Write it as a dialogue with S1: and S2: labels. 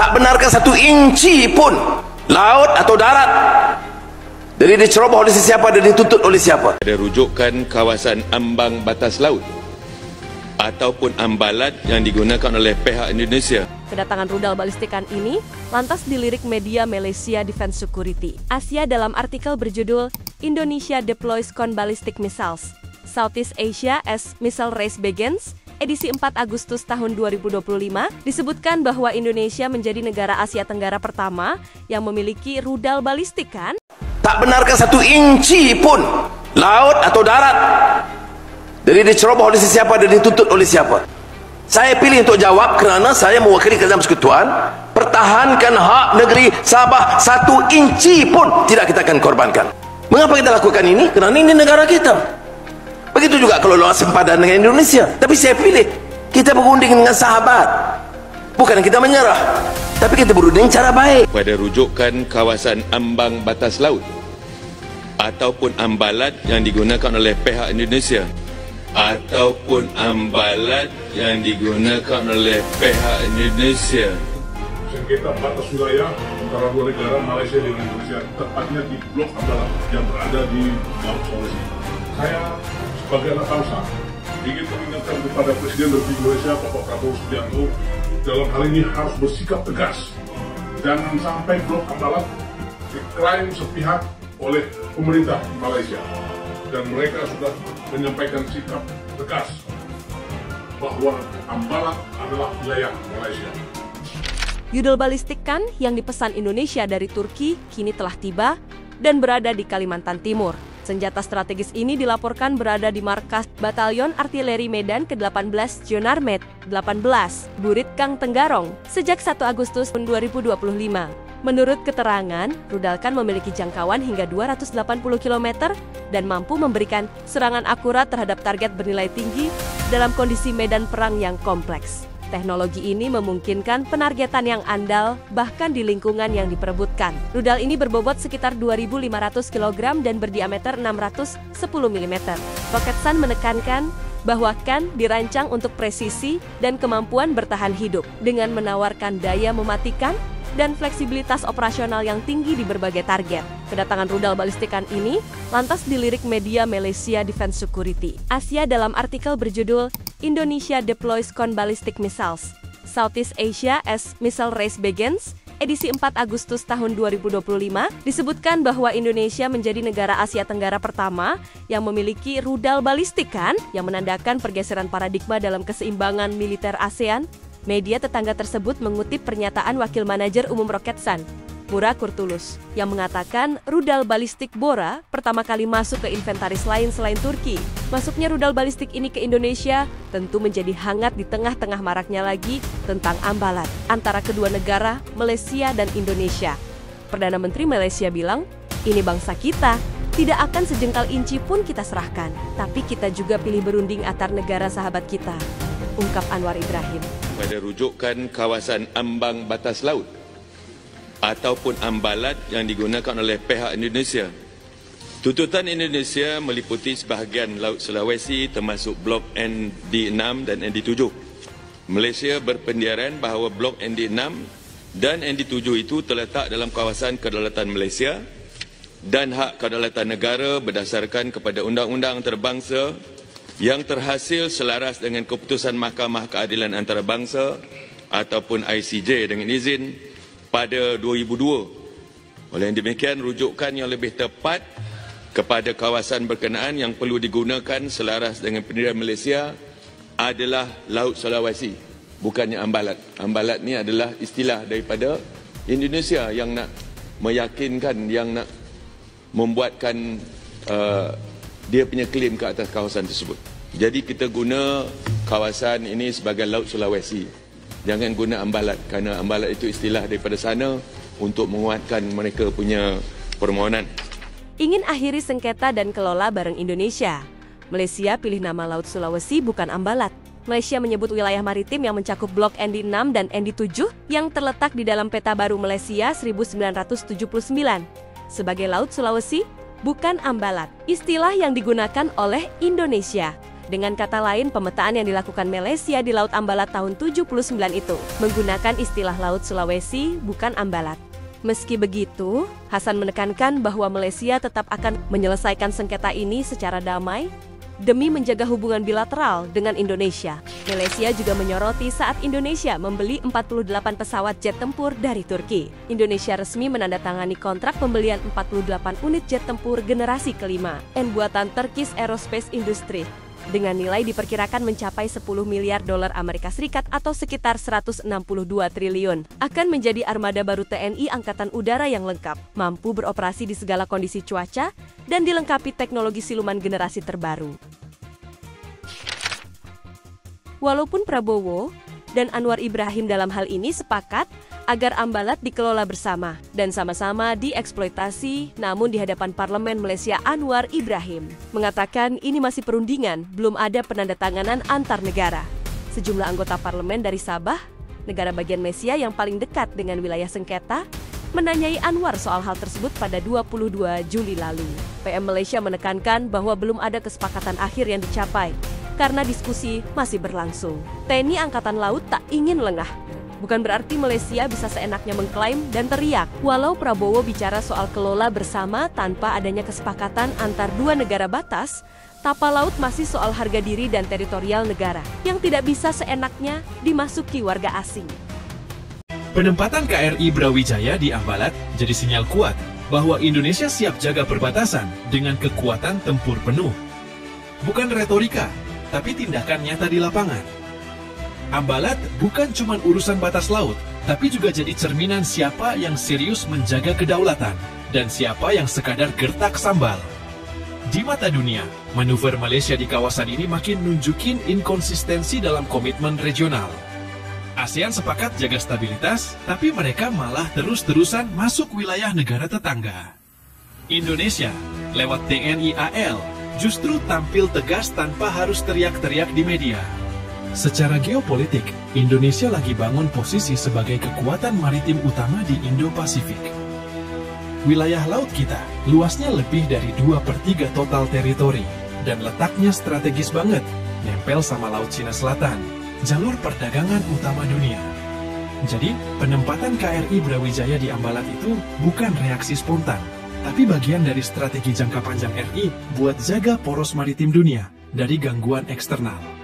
S1: Tak benarkan 1 inci pun laut atau darat dari diceroboh oleh sesiapa dan dituntut oleh siapa.
S2: Ada rujukan kawasan ambang batas laut ataupun ambalat yang digunakan oleh pihak Indonesia.
S3: Kedatangan rudal balistikan ini lantas dilirik media Malaysia Defense Security Asia dalam artikel berjudul Indonesia Deploys Ballistic Missiles Southeast Asia as Missile Race Begins, edisi 4 Agustus tahun 2025, disebutkan bahwa Indonesia menjadi negara Asia Tenggara pertama yang memiliki rudal balistik kan?
S1: Tak benarkan 1 inci pun laut atau darat dari diceroboh oleh sesiapa dan dituntut oleh siapa. Saya pilih untuk jawab kerana saya mewakili Kerajaan Persekutuan. Pertahankan hak negeri Sabah, 1 inci pun tidak kita akan korbankan. Mengapa kita lakukan ini? Kerana ini negara kita. Begitu juga kalau lawan sempadan dengan Indonesia. Tapi saya pilih kita berunding dengan sahabat, bukan kita menyerah, tapi kita berunding cara baik.
S2: Pada rujukan kawasan ambang batas laut ataupun ambalat yang digunakan oleh pihak Indonesia ataupun ambalat yang digunakan oleh pihak Indonesia.
S4: Sengketa batas wilayah antara dua negara Malaysia dan Indonesia, tepatnya di Blok Ambalat yang berada di Laut Sulawesi. Saya sebagai anak bangsa ingin mengingatkan kepada Presiden Republik Indonesia Bapak Prabowo Subianto dalam hal ini harus bersikap tegas. Jangan sampai Blok Ambalat diklaim sepihak oleh pemerintah Malaysia, dan mereka sudah menyampaikan sikap tegas bahwa Ambalat adalah wilayah Malaysia.
S3: Rudal balistik kan yang dipesan Indonesia dari Turki kini telah tiba dan berada di Kalimantan Timur. Senjata strategis ini dilaporkan berada di markas Batalion Artileri Medan ke-18 Jonarmed 18, Burit Kang Tenggarong, sejak 1 Agustus 2025. Menurut keterangan, rudal kan memiliki jangkauan hingga 280 km dan mampu memberikan serangan akurat terhadap target bernilai tinggi dalam kondisi medan perang yang kompleks. Teknologi ini memungkinkan penargetan yang andal bahkan di lingkungan yang diperebutkan. Rudal ini berbobot sekitar 2.500 kg dan berdiameter 610 mm. Roketsan menekankan bahwa kan dirancang untuk presisi dan kemampuan bertahan hidup dengan menawarkan daya mematikan dan fleksibilitas operasional yang tinggi di berbagai target. Kedatangan rudal balistikan ini lantas dilirik media Malaysia Defense Security Asia dalam artikel berjudul Indonesia Deploys Ballistic Missiles Southeast Asia as Missile Race Begins, edisi 4 Agustus tahun 2025, disebutkan bahwa Indonesia menjadi negara Asia Tenggara pertama yang memiliki rudal balistik kan, yang menandakan pergeseran paradigma dalam keseimbangan militer ASEAN. Media tetangga tersebut mengutip pernyataan Wakil Manajer Umum Roketsan, Mura Kurtulus, yang mengatakan rudal balistik Bora pertama kali masuk ke inventaris lain selain Turki. Masuknya rudal balistik ini ke Indonesia tentu menjadi hangat di tengah-tengah maraknya lagi tentang ambalat antara kedua negara, Malaysia dan Indonesia. Perdana Menteri Malaysia bilang, ini bangsa kita, tidak akan sejengkal inci pun kita serahkan, tapi kita juga pilih berunding antar negara sahabat kita, ungkap Anwar Ibrahim.
S2: Pada rujukan kawasan ambang batas laut ataupun ambalat yang digunakan oleh pihak Indonesia. Tuntutan Indonesia meliputi sebahagian Laut Sulawesi termasuk Blok ND6 dan ND7. Malaysia berpendidikan bahawa Blok ND6 dan ND7 itu terletak dalam kawasan kedaulatan Malaysia dan hak kedaulatan negara berdasarkan kepada undang-undang antarabangsa yang terhasil selaras dengan keputusan Mahkamah Keadilan Antarabangsa ataupun ICJ dengan izin pada 2002. Oleh demikian, rujukan yang lebih tepat kepada kawasan berkenaan yang perlu digunakan selaras dengan pendirian Malaysia adalah Laut Sulawesi, bukannya ambalat. Ambalat ni adalah istilah daripada Indonesia yang nak meyakinkan, yang nak membuatkan dia punya klaim ke atas kawasan tersebut. Jadi kita guna kawasan ini sebagai Laut Sulawesi. Jangan guna ambalat, kerana ambalat itu istilah daripada sana untuk menguatkan mereka punya permohonan.
S3: Ingin akhiri sengketa dan kelola bareng Indonesia. Malaysia pilih nama Laut Sulawesi bukan ambalat. Malaysia menyebut wilayah maritim yang mencakup Blok ND6 dan ND7 yang terletak di dalam peta baru Malaysia 1979 sebagai Laut Sulawesi, bukan ambalat, istilah yang digunakan oleh Indonesia. Dengan kata lain, pemetaan yang dilakukan Malaysia di Laut Ambalat tahun 79 itu menggunakan istilah Laut Sulawesi, bukan Ambalat. Meski begitu, Hasan menekankan bahwa Malaysia tetap akan menyelesaikan sengketa ini secara damai demi menjaga hubungan bilateral dengan Indonesia. Malaysia juga menyoroti saat Indonesia membeli 48 pesawat jet tempur dari Turki. Indonesia resmi menandatangani kontrak pembelian 48 unit jet tempur generasi kelima buatan Turkish Aerospace Industry dengan nilai diperkirakan mencapai 10 miliar dolar Amerika Serikat atau sekitar 162 triliun. Akan menjadi armada baru TNI Angkatan Udara yang lengkap, mampu beroperasi di segala kondisi cuaca, dan dilengkapi teknologi siluman generasi terbaru. Walaupun Prabowo dan Anwar Ibrahim dalam hal ini sepakat agar Ambalat dikelola bersama dan sama-sama dieksploitasi, namun di hadapan Parlemen Malaysia Anwar Ibrahim mengatakan ini masih perundingan, belum ada penandatanganan antar negara. Sejumlah anggota parlemen dari Sabah, negara bagian Malaysia yang paling dekat dengan wilayah sengketa, menanyai Anwar soal hal tersebut pada 22 Juli lalu. PM Malaysia menekankan bahwa belum ada kesepakatan akhir yang dicapai karena diskusi masih berlangsung. TNI Angkatan Laut tak ingin lengah. Bukan berarti Malaysia bisa seenaknya mengklaim dan teriak. Walau Prabowo bicara soal kelola bersama tanpa adanya kesepakatan antar dua negara batas, tapal laut masih soal harga diri dan teritorial negara yang tidak bisa seenaknya dimasuki warga asing.
S5: Penempatan KRI Brawijaya di Ambalat jadi sinyal kuat bahwa Indonesia siap jaga perbatasan dengan kekuatan tempur penuh. Bukan retorika, tapi tindakan nyata di lapangan. Ambalat bukan cuma urusan batas laut, tapi juga jadi cerminan siapa yang serius menjaga kedaulatan dan siapa yang sekadar gertak sambal. Di mata dunia, manuver Malaysia di kawasan ini makin nunjukin inkonsistensi dalam komitmen regional. ASEAN sepakat jaga stabilitas, tapi mereka malah terus-terusan masuk wilayah negara tetangga. Indonesia, lewat TNI AL, justru tampil tegas tanpa harus teriak-teriak di media. Secara geopolitik, Indonesia lagi bangun posisi sebagai kekuatan maritim utama di Indo-Pasifik. Wilayah laut kita luasnya lebih dari 2/3 total teritori dan letaknya strategis banget, nempel sama Laut Cina Selatan, jalur perdagangan utama dunia. Jadi, penempatan KRI Brawijaya di Ambalat itu bukan reaksi spontan, tapi bagian dari strategi jangka panjang RI buat jaga poros maritim dunia dari gangguan eksternal.